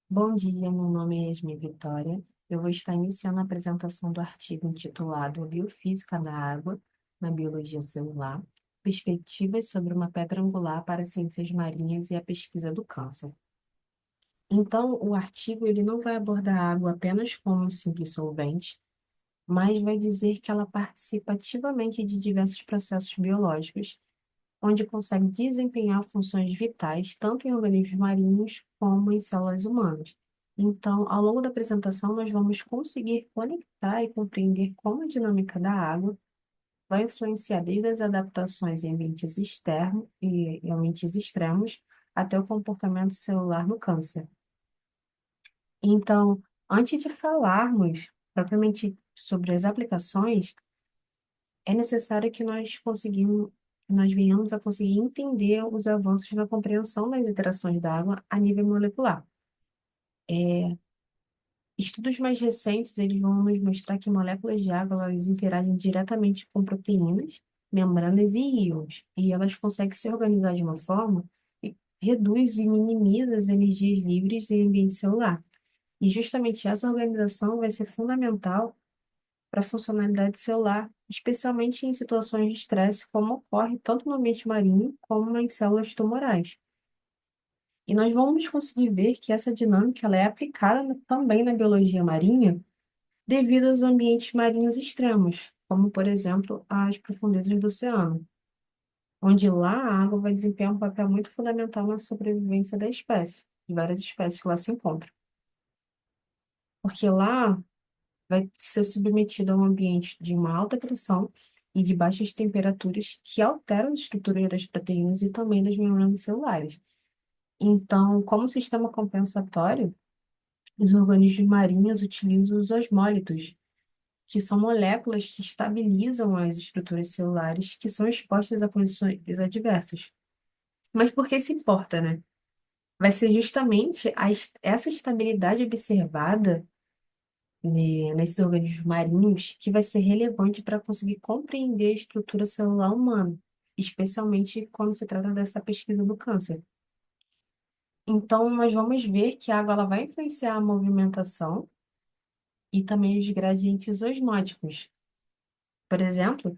Bom dia, meu nome é Yasmin Vitória. Eu vou estar iniciando a apresentação do artigo intitulado A Biofísica da Água na Biologia Celular, Perspectivas sobre uma Pedra Angular para as Ciências Marinhas e a Pesquisa do Câncer. Então, o artigo ele não vai abordar a água apenas como um simples solvente, mas vai dizer que ela participa ativamente de diversos processos biológicos, onde consegue desempenhar funções vitais tanto em organismos marinhos como em células humanas. Então, ao longo da apresentação, nós vamos conseguir conectar e compreender como a dinâmica da água vai influenciar desde as adaptações em ambientes externos e em ambientes extremos até o comportamento celular no câncer. Então, antes de falarmos propriamente sobre as aplicações, é necessário que nós venhamos a conseguir entender os avanços na compreensão das interações da água a nível molecular. Estudos mais recentes, eles vão nos mostrar que moléculas de água, elas interagem diretamente com proteínas, membranas e íons, e elas conseguem se organizar de uma forma que reduz e minimiza as energias livres em ambiente celular. E justamente essa organização vai ser fundamental para a funcionalidade celular, especialmente em situações de estresse, como ocorre tanto no ambiente marinho como em células tumorais. E nós vamos conseguir ver que essa dinâmica ela é aplicada também na biologia marinha devido aos ambientes marinhos extremos, como, por exemplo, as profundezas do oceano, onde lá a água vai desempenhar um papel muito fundamental na sobrevivência da espécie, de várias espécies que lá se encontram. Porque lá vai ser submetido a um ambiente de uma alta pressão e de baixas temperaturas que alteram a estrutura das proteínas e também das membranas celulares. Então, como sistema compensatório, os organismos marinhos utilizam os osmólitos, que são moléculas que estabilizam as estruturas celulares que são expostas a condições adversas. Mas por que isso importa, né? Vai ser justamente essa estabilidade observada nesses organismos marinhos que vai ser relevante para conseguir compreender a estrutura celular humana, especialmente quando se trata dessa pesquisa do câncer. Então, nós vamos ver que a água ela vai influenciar a movimentação e também os gradientes osmóticos. Por exemplo,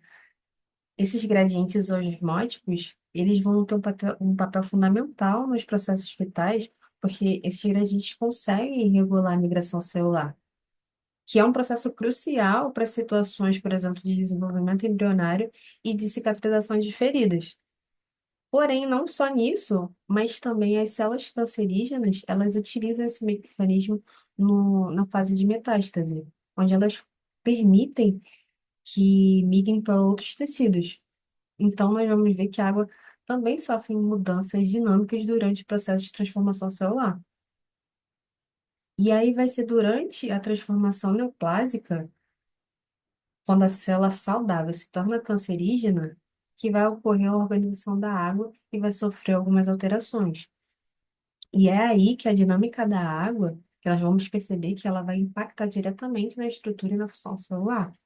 esses gradientes osmóticos, eles vão ter um papel fundamental nos processos vitais, porque esses gradientes conseguem regular a migração celular, que é um processo crucial para situações, por exemplo, de desenvolvimento embrionário e de cicatrização de feridas. Porém, não só nisso, mas também as células cancerígenas, elas utilizam esse mecanismo na fase de metástase, onde elas permitem que migrem para outros tecidos. Então, nós vamos ver que a água também sofre mudanças dinâmicas durante o processo de transformação celular. E aí vai ser durante a transformação neoplásica quando a célula saudável se torna cancerígena, que vai ocorrer a organização da água e vai sofrer algumas alterações. E é aí que a dinâmica da água, que nós vamos perceber que ela vai impactar diretamente na estrutura e na função celular,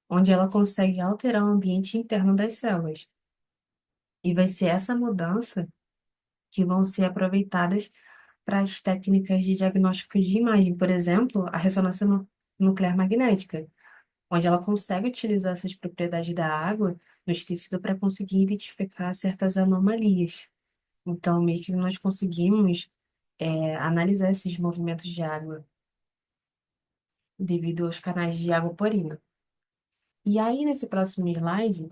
onde ela consegue alterar o ambiente interno das células. E vai ser essa mudança que vão ser aproveitadas para as técnicas de diagnóstico de imagem, por exemplo, a ressonância nuclear magnética, onde ela consegue utilizar essas propriedades da água nos tecidos para conseguir identificar certas anomalias. Então, meio que nós conseguimos analisar esses movimentos de água devido aos canais de água porina. E aí, nesse próximo slide,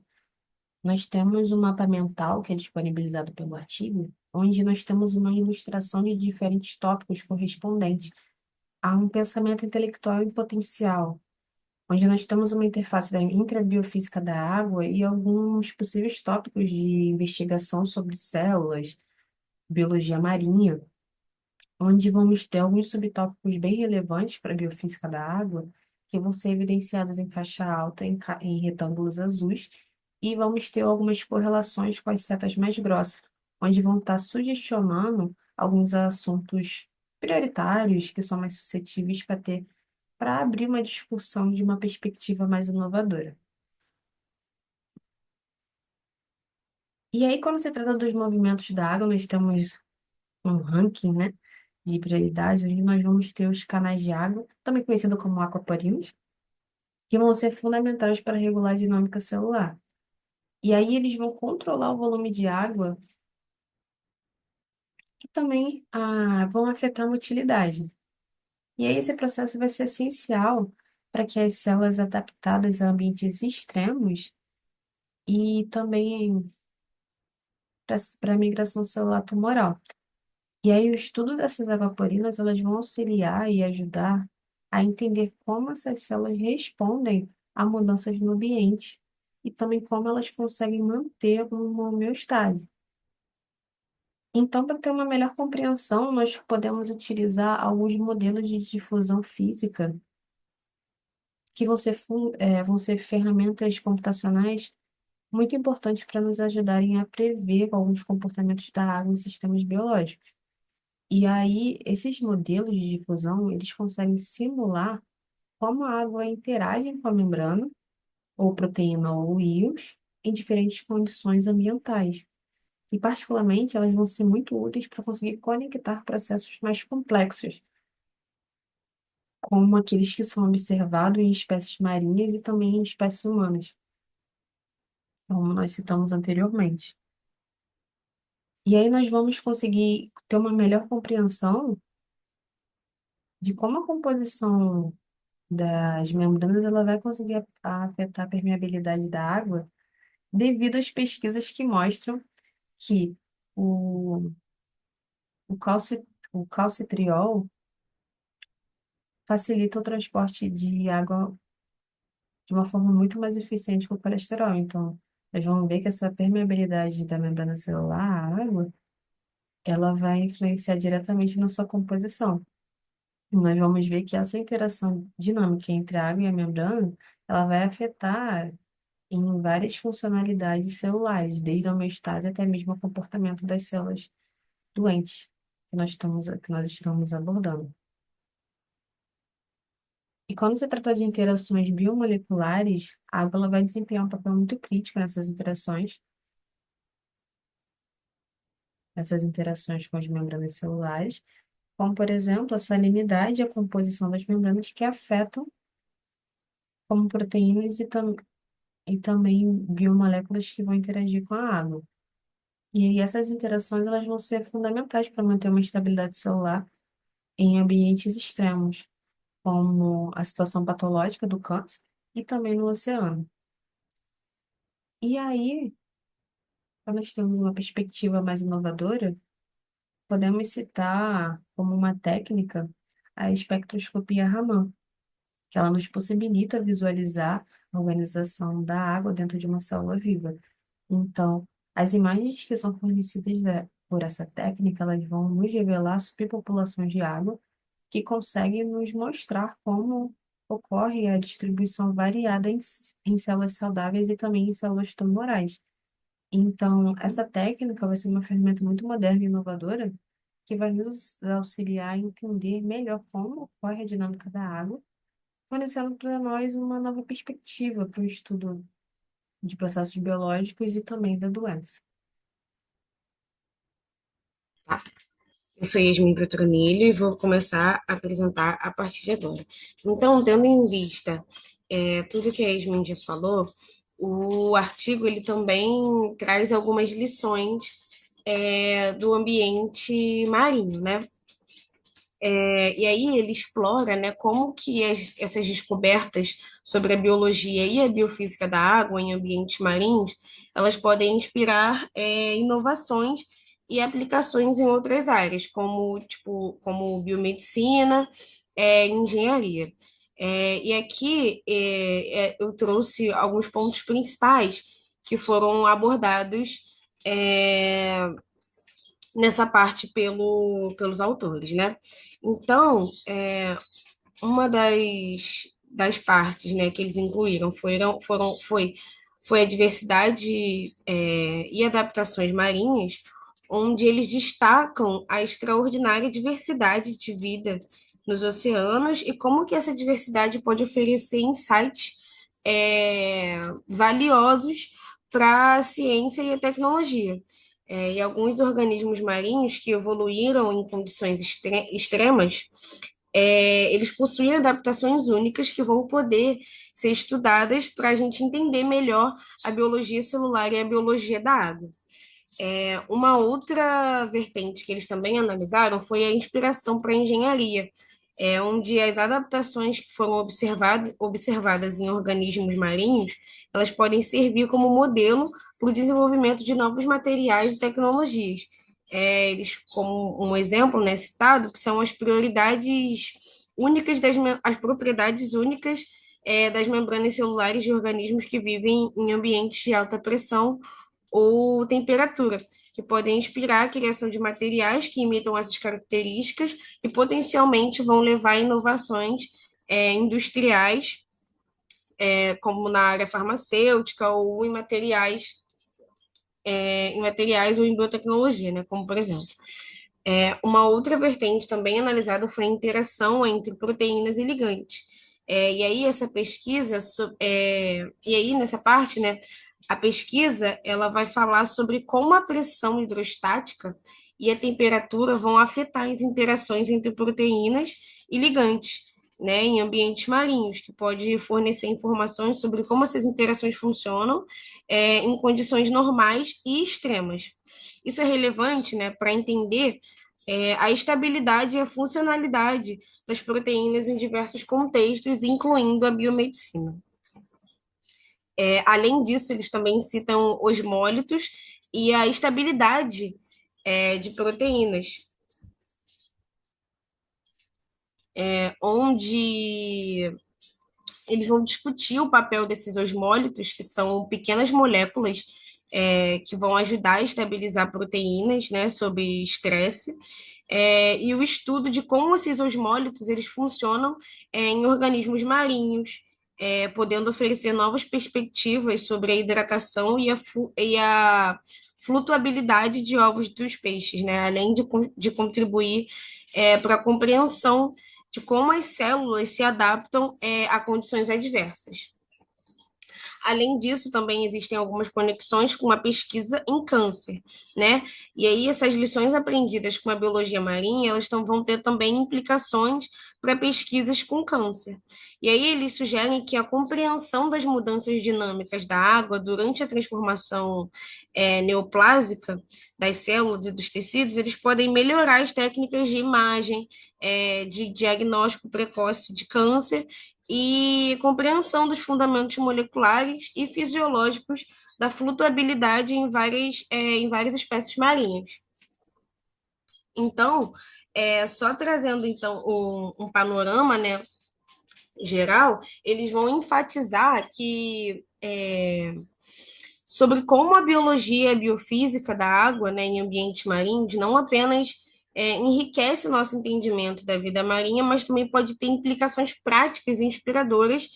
nós temos um mapa mental que é disponibilizado pelo artigo, onde nós temos uma ilustração de diferentes tópicos correspondentes a um pensamento intelectual em potencial, onde nós temos uma interface entre a biofísica da água e alguns possíveis tópicos de investigação sobre células, biologia marinha, onde vamos ter alguns subtópicos bem relevantes para a biofísica da água, que vão ser evidenciados em caixa alta, em retângulos azuis, e vamos ter algumas correlações com as setas mais grossas, onde vão estar sugestionando alguns assuntos prioritários que são mais suscetíveis para abrir uma discussão de uma perspectiva mais inovadora. E aí, quando se trata dos movimentos da água, nós temos um ranking, né? de prioridade, onde nós vamos ter os canais de água, também conhecido como aquaporinos, que vão ser fundamentais para regular a dinâmica celular. E aí eles vão controlar o volume de água e também vão afetar a motilidade. E aí esse processo vai ser essencial para que as células adaptadas a ambientes extremos e também para a migração celular tumoral. E aí o estudo dessas evaporinas, elas vão auxiliar e ajudar a entender como essas células respondem a mudanças no ambiente e também como elas conseguem manter uma homeostase. Então, para ter uma melhor compreensão, nós podemos utilizar alguns modelos de difusão física, que vão ser ferramentas computacionais muito importantes para nos ajudarem a prever alguns comportamentos da água em sistemas biológicos. E aí, esses modelos de difusão, eles conseguem simular como a água interage com a membrana, ou proteína ou íons, em diferentes condições ambientais. E, particularmente, elas vão ser muito úteis para conseguir conectar processos mais complexos, como aqueles que são observados em espécies marinhas e também em espécies humanas, como nós citamos anteriormente. E aí nós vamos conseguir ter uma melhor compreensão de como a composição das membranas ela vai conseguir afetar a permeabilidade da água devido às pesquisas que mostram que o, o, o calcitriol facilita o transporte de água de uma forma muito mais eficiente que o colesterol. Então, nós vamos ver que essa permeabilidade da membrana celular, a água, ela vai influenciar diretamente na sua composição. Nós vamos ver que essa interação dinâmica entre a água e a membrana, ela vai afetar em várias funcionalidades celulares, desde a homeostase até mesmo o comportamento das células doentes que nós estamos abordando. E quando se trata de interações biomoleculares, a água ela vai desempenhar um papel muito crítico nessas interações com as membranas celulares, como, por exemplo, a salinidade e a composição das membranas que afetam como proteínas e também biomoléculas que vão interagir com a água. E aí essas interações elas vão ser fundamentais para manter uma estabilidade celular em ambientes extremos, como a situação patológica do câncer e também no oceano. E aí, quando nós temos uma perspectiva mais inovadora, podemos citar como uma técnica a espectroscopia Raman, que ela nos possibilita visualizar a organização da água dentro de uma célula viva. Então, as imagens que são fornecidas por essa técnica, elas vão nos revelar superpopulações de água que conseguem nos mostrar como ocorre a distribuição variada em células saudáveis e também em células tumorais. Então, essa técnica vai ser uma ferramenta muito moderna e inovadora que vai nos auxiliar a entender melhor como ocorre a dinâmica da água, fornecendo para nós uma nova perspectiva para o estudo de processos biológicos e também da doença. Tá? Eu sou Yasmin Petronilho e vou começar a apresentar a partir de agora. Então, tendo em vista tudo que a Yasmin já falou, o artigo ele também traz algumas lições do ambiente marinho, né? E aí ele explora, né, como que essas descobertas sobre a biologia e a biofísica da água em ambientes marinhos, elas podem inspirar inovações e aplicações em outras áreas, como biomedicina, engenharia. E aqui eu trouxe alguns pontos principais que foram abordados é, nessa parte pelos autores, né? Então, uma das partes, né, que eles incluíram foi a diversidade, e adaptações marinhas, onde eles destacam a extraordinária diversidade de vida nos oceanos e como que essa diversidade pode oferecer insights, valiosos para a ciência e a tecnologia. E alguns organismos marinhos que evoluíram em condições extremas, eles possuem adaptações únicas que vão poder ser estudadas para a gente entender melhor a biologia celular e a biologia da água. Uma outra vertente que eles também analisaram foi a inspiração para a engenharia, onde as adaptações que foram observadas em organismos marinhos, elas podem servir como modelo para o desenvolvimento de novos materiais e tecnologias. Eles, como um exemplo, né, citado, que são as prioridades únicas as propriedades únicas das membranas celulares de organismos que vivem em ambientes de alta pressão ou temperatura, que podem inspirar a criação de materiais que imitam essas características e potencialmente vão levar a inovações industriais, como na área farmacêutica ou em materiais ou em biotecnologia, né, como por exemplo. Uma outra vertente também analisada foi a interação entre proteínas e ligantes. E aí essa pesquisa, e aí nessa parte, né, a pesquisa ela vai falar sobre como a pressão hidrostática e a temperatura vão afetar as interações entre proteínas e ligantes, né, em ambientes marinhos, que pode fornecer informações sobre como essas interações funcionam, em condições normais e extremas. Isso é relevante, né, para entender a estabilidade e a funcionalidade das proteínas em diversos contextos, incluindo a biomedicina. Além disso, eles também citam osmólitos e a estabilidade de proteínas, onde eles vão discutir o papel desses osmólitos, que são pequenas moléculas que vão ajudar a estabilizar proteínas, né, sob estresse, e o estudo de como esses osmólitos eles funcionam em organismos marinhos, podendo oferecer novas perspectivas sobre a hidratação e a flutuabilidade de ovos dos peixes, né, além de contribuir para a compreensão de como as células se adaptam a condições adversas. Além disso, também existem algumas conexões com a pesquisa em câncer, né? E aí essas lições aprendidas com a biologia marinha, vão ter também implicações para pesquisas com câncer. E aí eles sugerem que a compreensão das mudanças dinâmicas da água durante a transformação neoplásica das células e dos tecidos, eles podem melhorar as técnicas de imagem, de diagnóstico precoce de câncer e compreensão dos fundamentos moleculares e fisiológicos da flutuabilidade em várias espécies marinhas. Então, só trazendo então um panorama, né, geral, eles vão enfatizar que sobre como a biologia e a biofísica da água, né, em ambientes marinhos não apenas enriquece o nosso entendimento da vida marinha, mas também pode ter implicações práticas e inspiradoras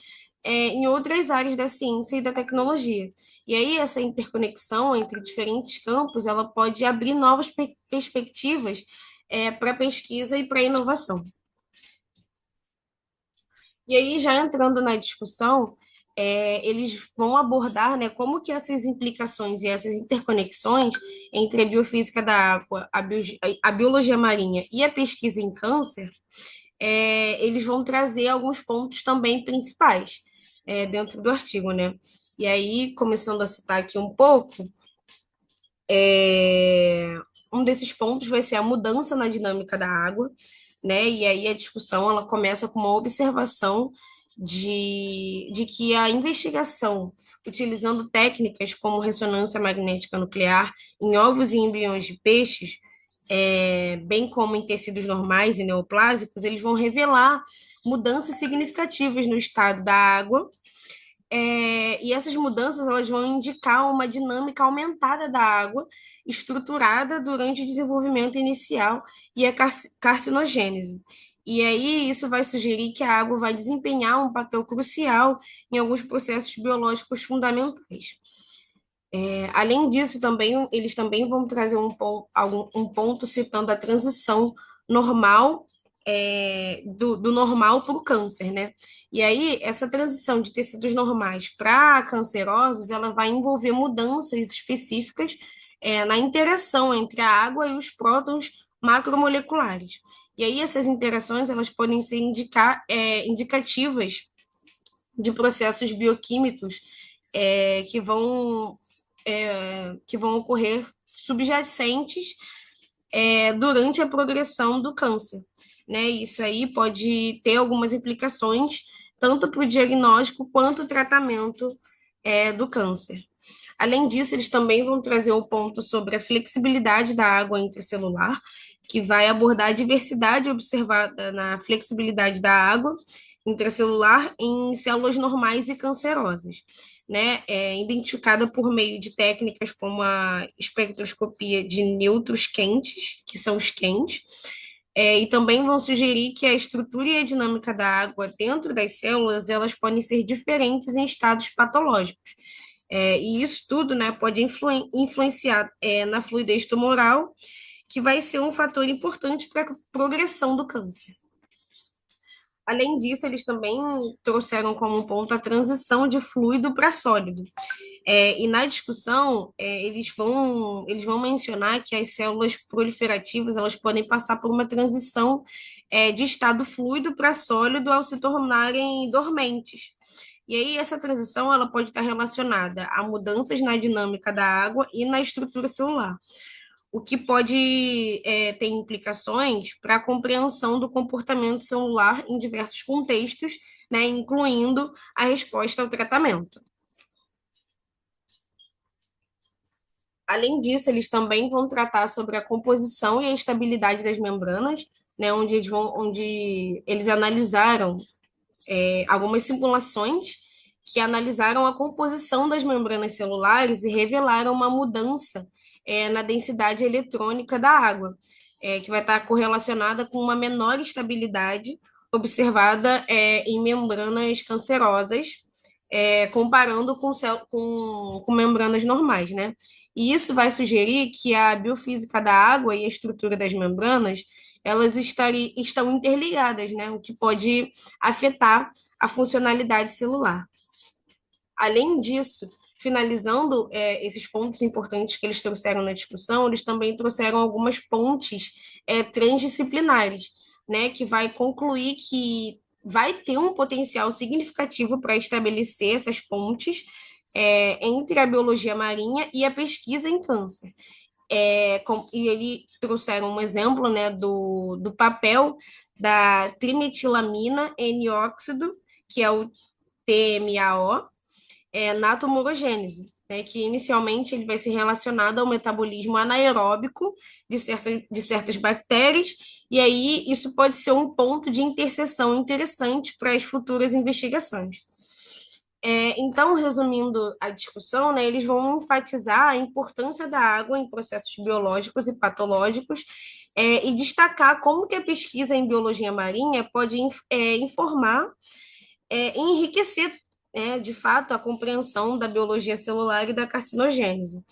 em outras áreas da ciência e da tecnologia. E aí essa interconexão entre diferentes campos, ela pode abrir novas perspectivas para pesquisa e para inovação. E aí, já entrando na discussão, eles vão abordar, né, como que essas implicações e essas interconexões entre a biofísica da água, a biologia marinha e a pesquisa em câncer, eles vão trazer alguns pontos também principais dentro do artigo, né? E aí, começando a citar aqui um pouco, um desses pontos vai ser a mudança na dinâmica da água, né? E aí a discussão ela começa com uma observação de que a investigação, utilizando técnicas como ressonância magnética nuclear em ovos e embriões de peixes, bem como em tecidos normais e neoplásicos, eles vão revelar mudanças significativas no estado da água, e essas mudanças elas vão indicar uma dinâmica aumentada da água, estruturada durante o desenvolvimento inicial e a carcinogênese. E aí isso vai sugerir que a água vai desempenhar um papel crucial em alguns processos biológicos fundamentais. Além disso, eles também vão trazer um ponto citando a transição normal do normal para o câncer, né? E aí, essa transição de tecidos normais para cancerosos, ela vai envolver mudanças específicas na interação entre a água e os prótons macromoleculares. E aí essas interações elas podem ser indicativas de processos bioquímicos que vão ocorrer subjacentes durante a progressão do câncer, né? Isso aí pode ter algumas implicações tanto para o diagnóstico quanto o tratamento do câncer. Além disso, eles também vão trazer um ponto sobre a flexibilidade da água intracelular, que vai abordar a diversidade observada na flexibilidade da água intracelular em células normais e cancerosas, né? Identificada por meio de técnicas como a espectroscopia de nêutrons quentes, que são os QENs, e também vão sugerir que a estrutura e a dinâmica da água dentro das células, elas podem ser diferentes em estados patológicos. E isso tudo, né, pode influenciar na fluidez tumoral, que vai ser um fator importante para a progressão do câncer. Além disso, eles também trouxeram como ponto a transição de fluido para sólido. E na discussão, eles vão mencionar que as células proliferativas elas podem passar por uma transição de estado fluido para sólido ao se tornarem dormentes. E aí, essa transição ela pode estar relacionada a mudanças na dinâmica da água e na estrutura celular, o que pode ter implicações para a compreensão do comportamento celular em diversos contextos, né, incluindo a resposta ao tratamento. Além disso, eles também vão tratar sobre a composição e a estabilidade das membranas, né, onde eles analisaram algumas simulações que analisaram a composição das membranas celulares e revelaram uma mudança na densidade eletrônica da água, que vai estar correlacionada com uma menor estabilidade observada em membranas cancerosas, comparando com membranas normais, né? E isso vai sugerir que a biofísica da água e a estrutura das membranas elas estão interligadas, né? O que pode afetar a funcionalidade celular. Além disso, finalizando esses pontos importantes que eles trouxeram na discussão, eles também trouxeram algumas pontes transdisciplinares, né, que vai concluir que vai ter um potencial significativo para estabelecer essas pontes entre a biologia marinha e a pesquisa em câncer. E eles trouxeram um exemplo, né, do papel da trimetilamina N-óxido, que é o TMAO, na tumorogênese, né, que inicialmente ele vai ser relacionado ao metabolismo anaeróbico de certas bactérias, e aí isso pode ser um ponto de interseção interessante para as futuras investigações. Então, resumindo a discussão, né, eles vão enfatizar a importância da água em processos biológicos e patológicos e destacar como que a pesquisa em biologia marinha pode informar e enriquecer, de fato, a compreensão da biologia celular e da carcinogênese.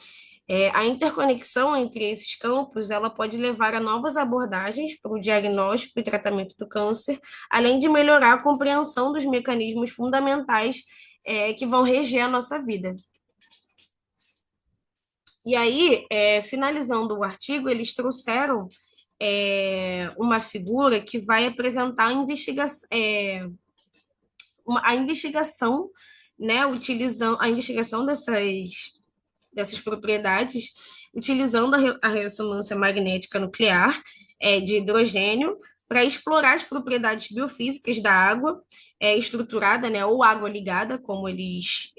A interconexão entre esses campos, ela pode levar a novas abordagens para o diagnóstico e tratamento do câncer, além de melhorar a compreensão dos mecanismos fundamentais que vão reger a nossa vida. E aí, finalizando o artigo, eles trouxeram uma figura que vai apresentar a investigação, né, utilizando a investigação dessas propriedades, utilizando a ressonância magnética nuclear de hidrogênio para explorar as propriedades biofísicas da água estruturada, né, ou água ligada, como eles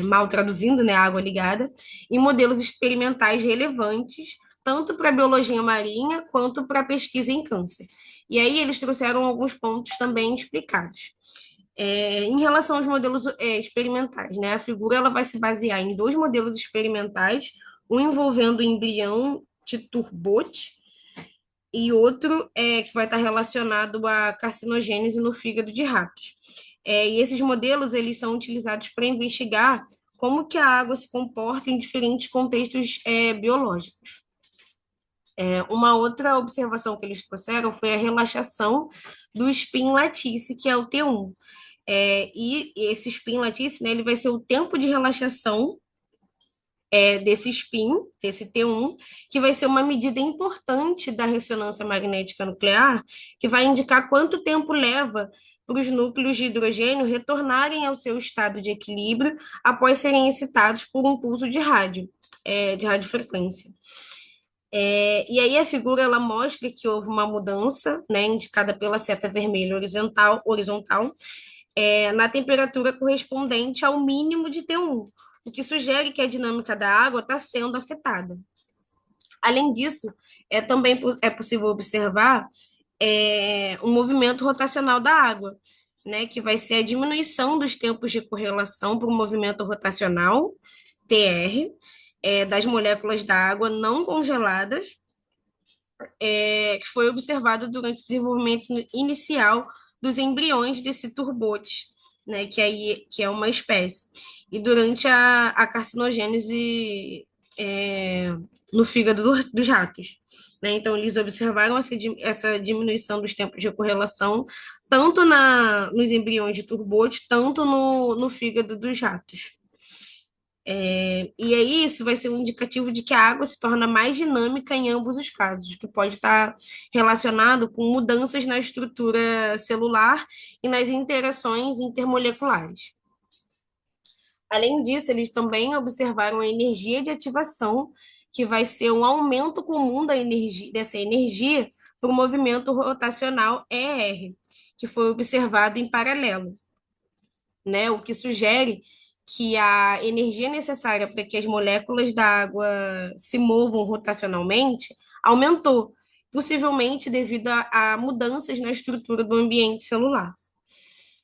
mal traduzindo, né, água ligada, em modelos experimentais relevantes, tanto para a biologia marinha quanto para a pesquisa em câncer. E aí eles trouxeram alguns pontos também explicados. Em relação aos modelos experimentais, né, a figura ela vai se basear em dois modelos experimentais, um envolvendo o embrião de turbote e outro que vai estar relacionado à carcinogênese no fígado de ratos. E esses modelos eles são utilizados para investigar como que a água se comporta em diferentes contextos biológicos. Uma outra observação que eles trouxeram foi a relaxação do spin lattice, que é o T1. E esse spin lattice, né, ele vai ser o tempo de relaxação desse spin, desse T1, que vai ser uma medida importante da ressonância magnética nuclear, que vai indicar quanto tempo leva para os núcleos de hidrogênio retornarem ao seu estado de equilíbrio após serem excitados por um pulso de rádio, de radiofrequência. E aí a figura ela mostra que houve uma mudança, né, indicada pela seta vermelha horizontal, na temperatura correspondente ao mínimo de T1, o que sugere que a dinâmica da água está sendo afetada. Além disso, também é possível observar um movimento rotacional da água, né, que vai ser a diminuição dos tempos de correlação para o movimento rotacional, TR, das moléculas da água não congeladas, que foi observado durante o desenvolvimento inicial dos embriões desse turbote, né, que é uma espécie, e durante a carcinogênese no fígado dos ratos. Né? Então, eles observaram essa diminuição dos tempos de correlação, tanto nos embriões de turbote, tanto no fígado dos ratos. E aí isso vai ser um indicativo de que a água se torna mais dinâmica em ambos os casos, que pode estar relacionado com mudanças na estrutura celular e nas interações intermoleculares. Além disso, eles também observaram a energia de ativação, que vai ser um aumento comum dessa energia para o movimento rotacional ER, que foi observado em paralelo, né? O que sugere que a energia necessária para que as moléculas da água se movam rotacionalmente aumentou, possivelmente devido a mudanças na estrutura do ambiente celular.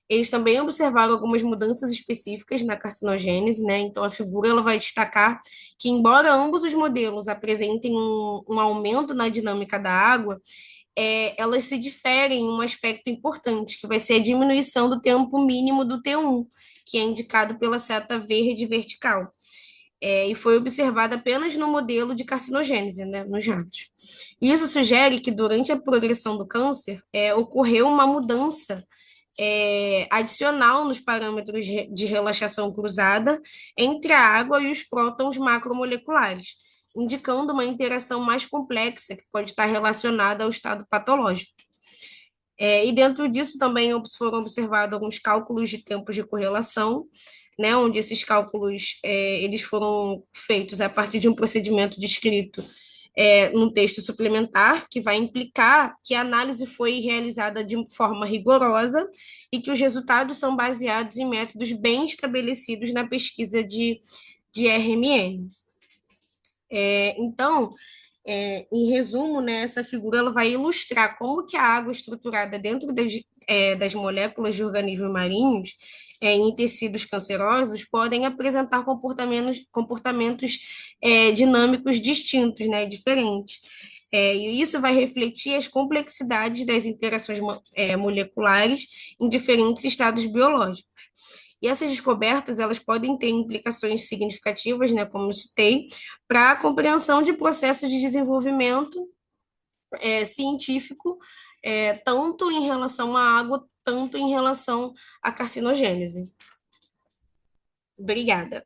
Eles também observaram algumas mudanças específicas na carcinogênese, né? Então, a figura ela vai destacar que, embora ambos os modelos apresentem um aumento na dinâmica da água, elas se diferem em um aspecto importante, que vai ser a diminuição do tempo mínimo do T1, que é indicado pela seta verde vertical. E foi observada apenas no modelo de carcinogênese, né, nos ratos. Isso sugere que, durante a progressão do câncer, ocorreu uma mudança adicional nos parâmetros de relaxação cruzada entre a água e os prótons macromoleculares, indicando uma interação mais complexa que pode estar relacionada ao estado patológico. E dentro disso também foram observados alguns cálculos de tempos de correlação, né, onde esses cálculos eles foram feitos a partir de um procedimento descrito num texto suplementar, que vai implicar que a análise foi realizada de forma rigorosa e que os resultados são baseados em métodos bem estabelecidos na pesquisa de RMN. Então, em resumo, né, essa figura ela vai ilustrar como que a água estruturada dentro das moléculas de organismos marinhos em tecidos cancerosos podem apresentar comportamentos dinâmicos distintos, né, diferentes. E isso vai refletir as complexidades das interações moleculares em diferentes estados biológicos. E essas descobertas, elas podem ter implicações significativas, né, como eu citei, para a compreensão de processos de desenvolvimento científico, tanto em relação à água, tanto em relação à carcinogênese. Obrigada.